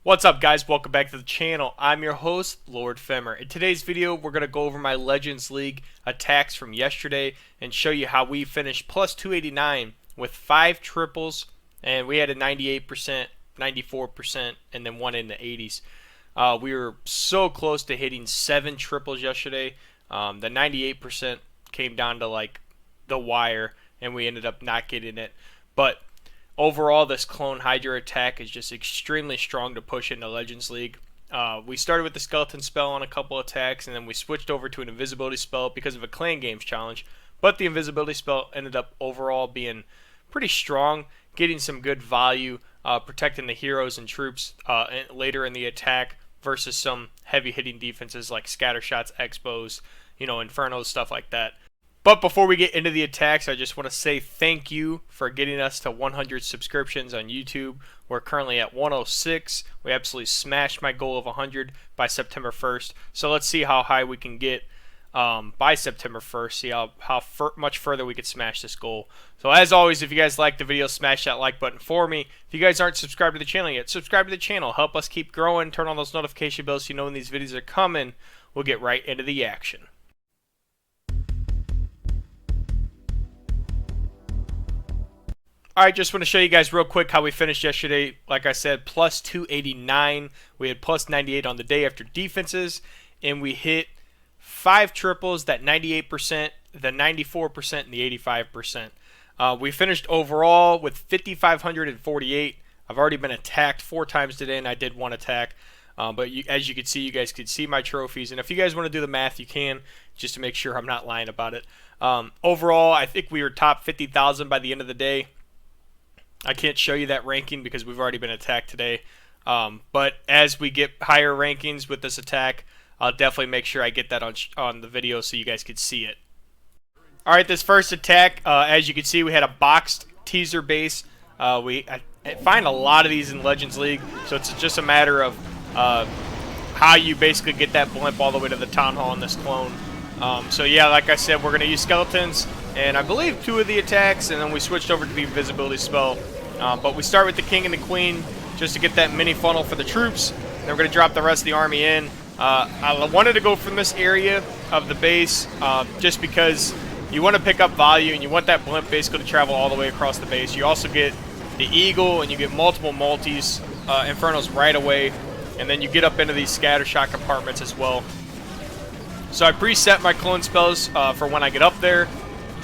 What's up, guys? Welcome back to the channel. I'm your host, Lord Femmer. In today's video, we're going to go over my Legends League attacks from yesterday and show you how we finished plus 289 with 5 triples, and we had a 98%, 94%, and then one in the 80s. We were so close to hitting 7 triples yesterday. The 98% came down to like the wire, and we ended up not getting it. But overall, this clone HYDRA attack is just extremely strong to push into Legends League. We started with the skeleton spell on a couple attacks, and then we switched over to an invisibility spell because of a clan games challenge. But the invisibility spell ended up overall being pretty strong, getting some good value, protecting the heroes and troops later in the attack versus some heavy hitting defenses like scatter shots, expos, infernos, stuff like that. But before we get into the attacks, I just want to say thank you for getting us to 100 subscriptions on YouTube. We're currently at 106. We absolutely smashed my goal of 100 by September 1st. So let's see how high we can get by September 1st. See how much further we could smash this goal. So as always, if you guys like the video, smash that like button for me. If you guys aren't subscribed to the channel yet, subscribe to the channel. Help us keep growing. Turn on those notification bells so you know when these videos are coming. We'll get right into the action. Alright, just want to show you guys real quick how we finished yesterday. Like I said, plus 289. We had plus 98 on the day after defenses. And we hit 5 triples, that 98%, the 94%, and the 85%. We finished overall with 5,548. I've already been attacked 4 times today, and I did 1 attack. But as you can see, you guys could see my trophies. And if you guys want to do the math, you can, just to make sure I'm not lying about it. Overall, I think we were top 50,000 by the end of the day. I can't show you that ranking because we've already been attacked today. But as we get higher rankings with this attack, I'll definitely make sure I get that on the video so you guys could see it. Alright, this first attack, as you can see, we had a boxed teaser base. I find a lot of these in Legends League, so it's just a matter of how you basically get that blimp all the way to the Town Hall in this clone. So yeah, like I said, we're going to use skeletons, and I believe 2 of the attacks, and then we switched over to the invisibility spell. But we start with the king and the queen just to get that mini funnel for the troops. Then we're going to drop the rest of the army in. I wanted to go from this area of the base just because you want to pick up value, and you want that blimp basically to travel all the way across the base. You also get the eagle, and you get multiple multis, infernos right away, and then you get up into these scatter shot compartments as well. So I preset my clone spells for when I get up there.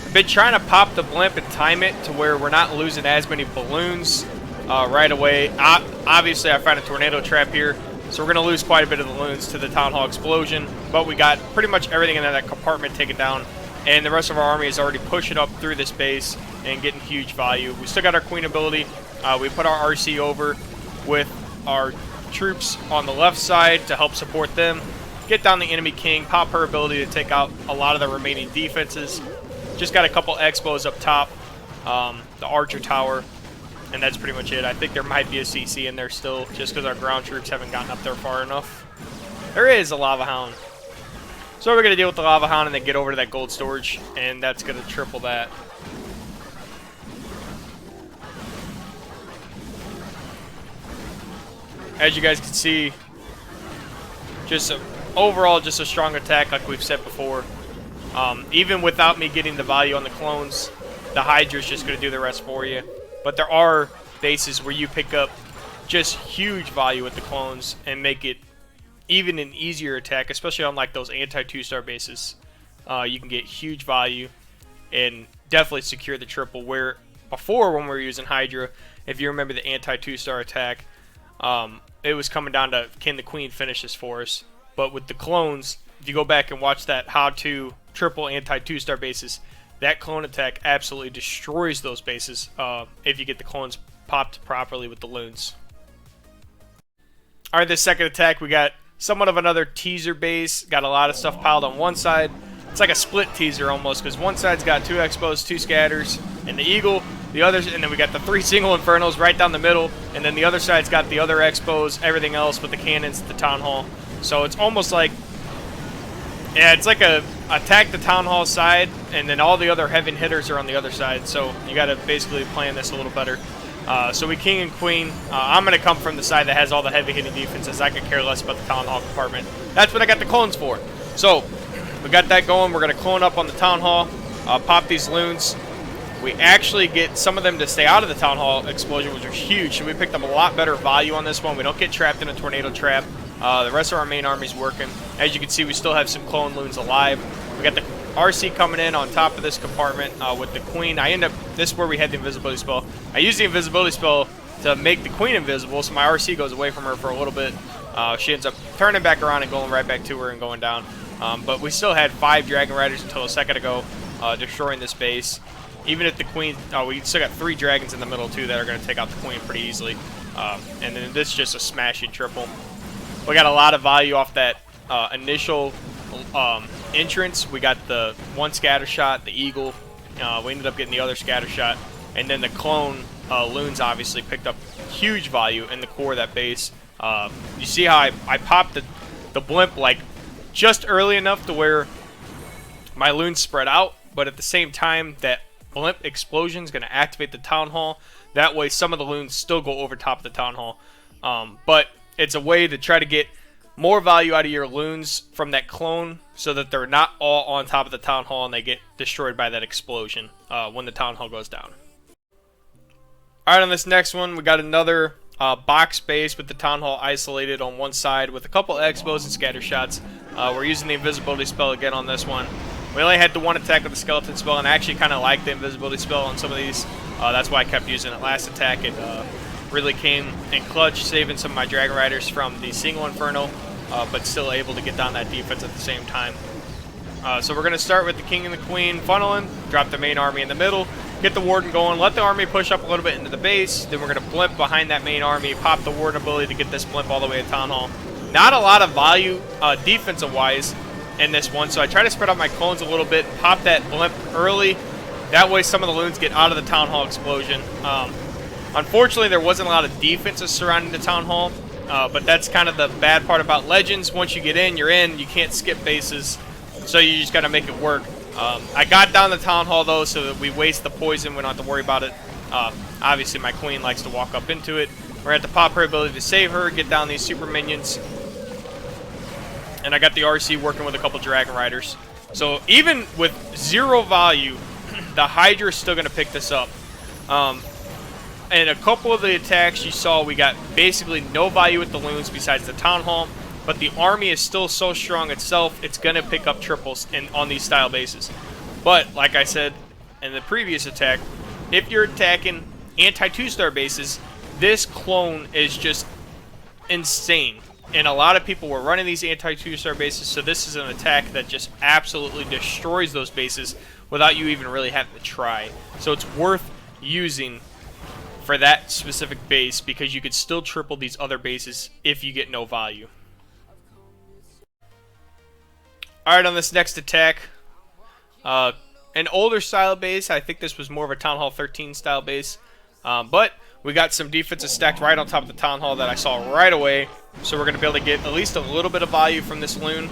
I've been trying to pop the blimp and time it to where we're not losing as many balloons right away. Obviously, I found a tornado trap here, so we're going to lose quite a bit of the balloons to the Town Hall explosion. But we got pretty much everything in that compartment taken down, and the rest of our army is already pushing up through this base and getting huge value. We still got our queen ability. We put our RC over with our troops on the left side to help support them. Get down the enemy king, pop her ability to take out a lot of the remaining defenses. Just got a couple expos up top, the archer tower, and that's pretty much it. I think there might be a CC in there still, just because our ground troops haven't gotten up there far enough. There is a lava hound. So we're going to deal with the lava hound and then get over to that gold storage, and that's going to triple that. As you guys can see, overall, just a strong attack like we've said before. Even without me getting the value on the clones, the HYDRA is just going to do the rest for you. But there are bases where you pick up just huge value with the clones and make it even an easier attack, especially on like those anti-2-star bases. You can get huge value and definitely secure the triple, where before when we were using HYDRA, if you remember the anti-2-star attack, it was coming down to can the queen finish this for us. But with the clones, if you go back and watch that how to triple anti-2-star bases, that clone attack absolutely destroys those bases if you get the clones popped properly with the loons. Alright, this second attack, we got somewhat of another teaser base. Got a lot of stuff piled on one side. It's like a split teaser almost, because one side's got 2 expos, 2 scatters, and the eagle. The others, and then we got the 3 single infernos right down the middle, and then the other side's got the other expos, everything else with the cannons at the Town Hall. So it's almost like, yeah, it's like a attack the Town Hall side, and then all the other heavy hitters are on the other side. So you got to basically plan this a little better. So we king and queen. I'm going to come from the side that has all the heavy-hitting defenses. I could care less about the Town Hall compartment. That's what I got the clones for. So we got that going. We're going to clone up on the Town Hall, pop these loons. We actually get some of them to stay out of the Town Hall explosion, which was huge. So we picked up a lot better value on this one. We don't get trapped in a tornado trap. The rest of our main army's working. As you can see, we still have some clone loons alive. We got the RC coming in on top of this compartment with the queen. This is where we had the invisibility spell. I used the invisibility spell to make the queen invisible, so my RC goes away from her for a little bit. She ends up turning back around and going right back to her and going down. But we still had 5 Dragon Riders until a second ago, destroying this base. Even if the queen, we still got 3 dragons in the middle too that are going to take out the queen pretty easily. And then this is just a smashing triple. We got a lot of value off that initial entrance. We got the 1 scatter shot, the eagle. We ended up getting the other scatter shot. And then the clone loons obviously picked up huge value in the core of that base. You see how I popped the blimp like just early enough to where my loons spread out, but at the same time that blimp explosion is going to activate the Town Hall. That way some of the loons still go over top of the Town Hall. But it's a way to try to get more value out of your loons from that clone so that they're not all on top of the Town Hall and they get destroyed by that explosion when the Town Hall goes down. Alright, on this next one, we got another box base with the Town Hall isolated on one side with a couple expos and scatter shots. We're using the invisibility spell again on this one. We only had the 1 attack with the skeleton spell, and I actually kind of like the invisibility spell on some of these. That's why I kept using it last attack. It really came in clutch, saving some of my Dragon Riders from the single Inferno, but still able to get down that defense at the same time. So we're going to start with the King and the Queen funneling, drop the main army in the middle, get the Warden going, let the army push up a little bit into the base, then we're going to blimp behind that main army, pop the Warden ability to get this blimp all the way to Town Hall. Not a lot of value defensive-wise in this one, so I try to spread out my clones a little bit, pop that blimp early. That way some of the loons get out of the Town Hall explosion. Unfortunately, there wasn't a lot of defenses surrounding the Town Hall, but that's kind of the bad part about Legends. Once you get in, you're in. You can't skip bases, so you just got to make it work. I got down the Town Hall, though, so that we waste the poison. We don't have to worry about it. Obviously, my queen likes to walk up into it. We're going to have to pop her ability to save her, get down these super minions. And I got the RC working with a couple Dragon Riders. So even with 0 value, the HYDRA is still going to pick this up. And a couple of the attacks you saw, we got basically no value with the loons besides the Town Hall. But the army is still so strong itself, it's going to pick up triples on these style bases. But, like I said in the previous attack, if you're attacking anti-2-star bases, this clone is just insane. And a lot of people were running these anti-2-star bases, so this is an attack that just absolutely destroys those bases without you even really having to try. So it's worth using for that specific base because you could still triple these other bases if you get no value. Alright, on this next attack, an older style base. I think this was more of a Town Hall 13 style base. But we got some defenses stacked right on top of the Town Hall that I saw right away. So we're going to be able to get at least a little bit of value from this loon.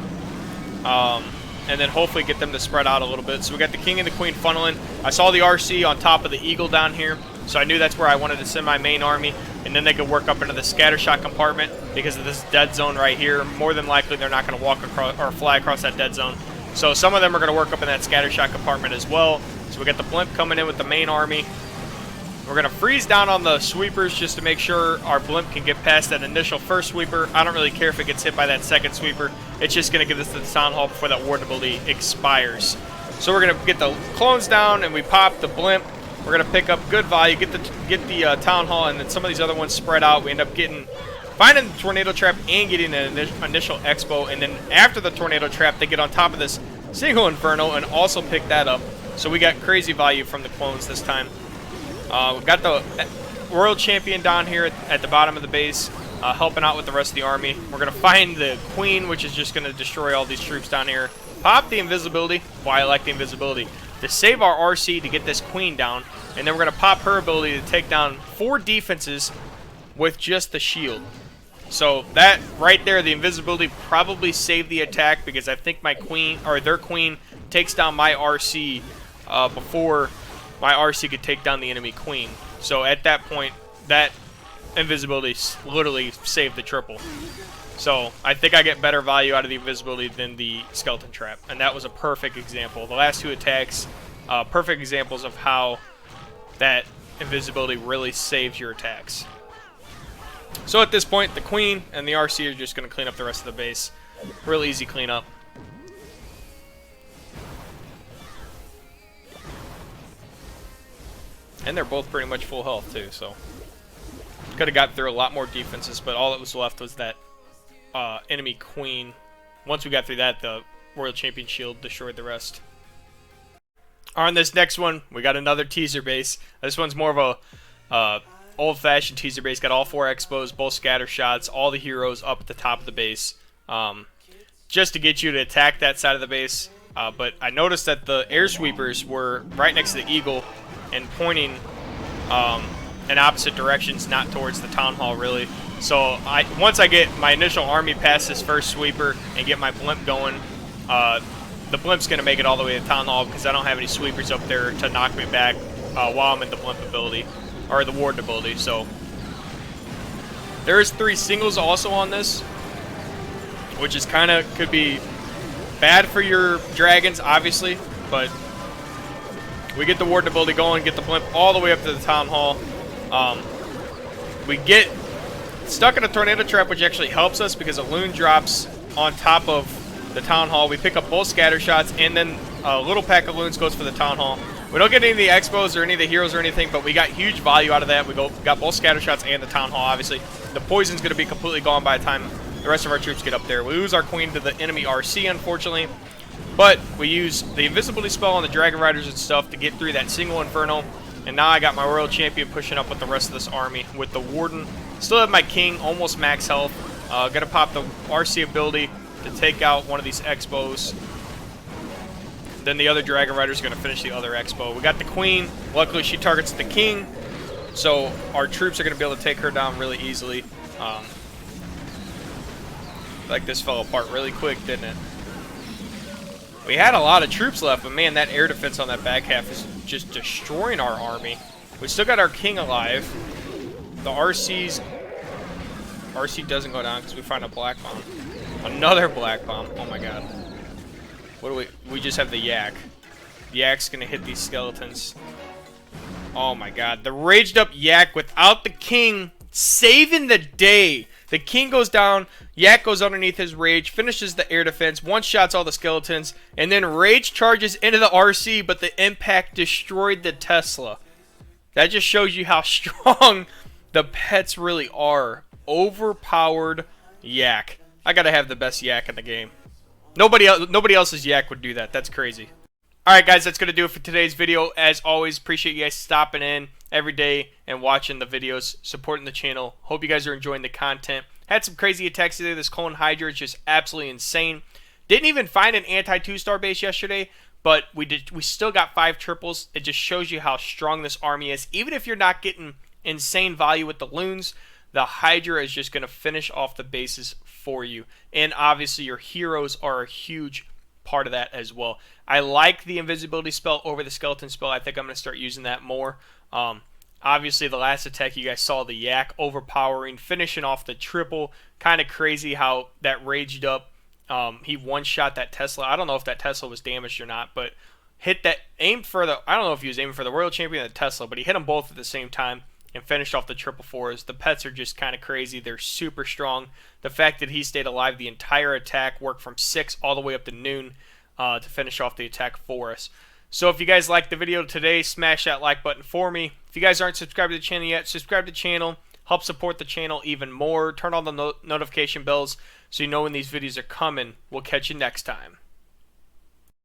And then hopefully get them to spread out a little bit. So we got the King and the Queen funneling. I saw the RC on top of the Eagle down here. So I knew that's where I wanted to send my main army. And then they could work up into the scattershot compartment because of this dead zone right here. More than likely they're not going to walk across or fly across that dead zone. So some of them are going to work up in that scattershot compartment as well. So we got the blimp coming in with the main army. We're going to freeze down on the sweepers just to make sure our blimp can get past that initial first sweeper. I don't really care if it gets hit by that second sweeper. It's just going to get us to the Town Hall before that Warden ability expires. So we're going to get the clones down and we pop the blimp. We're going to pick up good value, get the Town Hall, and then some of these other ones spread out. We end up finding the tornado trap and getting an initial expo. And then after the tornado trap, they get on top of this single Inferno and also pick that up. So we got crazy value from the clones this time. We've got the Royal Champion down here at the bottom of the base, helping out with the rest of the army. We're going to find the Queen, which is just going to destroy all these troops down here. Pop the invisibility. Why I like the invisibility. To save our RC to get this Queen down. And then we're going to pop her ability to take down 4 defenses with just the shield. So that right there, the invisibility probably saved the attack because I think my Queen, or their Queen, takes down my RC before my RC could take down the enemy Queen. So at that point, that invisibility literally saved the triple. So I think I get better value out of the invisibility than the skeleton trap, and that was a perfect example. The last 2 attacks, perfect examples of how that invisibility really saves your attacks. So at this point, the queen and the RC are just going to clean up the rest of the base. Real easy cleanup. And they're both pretty much full health too, so could have got through a lot more defenses, but all that was left was that enemy queen. Once we got through that, the Royal Champion shield destroyed the rest. On this next one, we got another teaser base. This one's more of a old-fashioned teaser base. Got all 4 expos, both scatter shots, all the heroes up at the top of the base, just to get you to attack that side of the base. But I noticed that the air sweepers were right next to the eagle and pointing in opposite directions, not towards the town hall really. So once I get my initial army past this first sweeper and get my blimp going, the blimp's going to make it all the way to town hall because I don't have any sweepers up there to knock me back while I'm in the blimp ability, or the warden ability. So there's 3 singles also on this, which is kind of could be bad for your dragons, obviously, but we get the warden ability going, get the blimp all the way up to the town hall. We get stuck in a tornado trap, which actually helps us because a loon drops on top of the town hall. We pick up both scatter shots, and then a little pack of loons goes for the town hall. We don't get any of the expos or any of the heroes or anything, but we got huge value out of that. We got both scatter shots and the town hall, obviously. The poison's going to be completely gone by the time the rest of our troops get up there. We lose our queen to the enemy RC, unfortunately, but we use the invisibility spell on the dragon riders and stuff to get through that single inferno. And now I got my royal champion pushing up with the rest of this army with the warden. Still have my king, almost max health. Gonna pop the RC ability to take out one of these expos. Then the other dragon rider is gonna finish the other expo. We got the queen. Luckily, she targets the king, so our troops are gonna be able to take her down really easily. Like this fell apart really quick, didn't it? We had a lot of troops left, but man, that air defense on that back half is just destroying our army. We still got our king alive. The RC doesn't go down because we find a black bomb. Another black bomb. Oh my god. What do we just have the yak. The yak's gonna hit these skeletons. Oh my god. The raged up yak without the king saving the day. The king goes down, yak goes underneath his rage, finishes the air defense, one-shots all the skeletons, and then rage charges into the RC, but the impact destroyed the Tesla. That just shows you how strong the pets really are. Overpowered yak. I gotta have the best yak in the game. Nobody else's yak would do that. That's crazy. Alright guys, that's gonna do it for today's video. As always, appreciate you guys stopping in every day and watching the videos, supporting the channel. Hope you guys are enjoying the content. Had some crazy attacks today. This clone HYDRA is just absolutely insane. Didn't even find an anti-2-star base yesterday, but we still got 5 triples. It just shows you how strong this army is. Even if you're not getting insane value with the loons, the HYDRA is just going to finish off the bases for you. And obviously your heroes are a huge part of that as well. I like the invisibility spell over the skeleton spell. I think I'm going to start using that more. Obviously the last attack you guys saw the yak overpowering, finishing off the triple. Kind of crazy how that raged up. He one-shot that Tesla. I don't know if that Tesla was damaged or not, but hit that, aimed for the, I don't know if he was aiming for the Royal Champion or the Tesla, but he hit them both at the same time and finished off the triple fours. The pets are just kind of crazy. They're super strong. The fact that he stayed alive the entire attack, worked from 6 all the way up to noon to finish off the attack for us. So if you guys liked the video today, smash that like button for me. If you guys aren't subscribed to the channel yet, subscribe to the channel. Help support the channel even more. Turn on the notification bells so you know when these videos are coming. We'll catch you next time.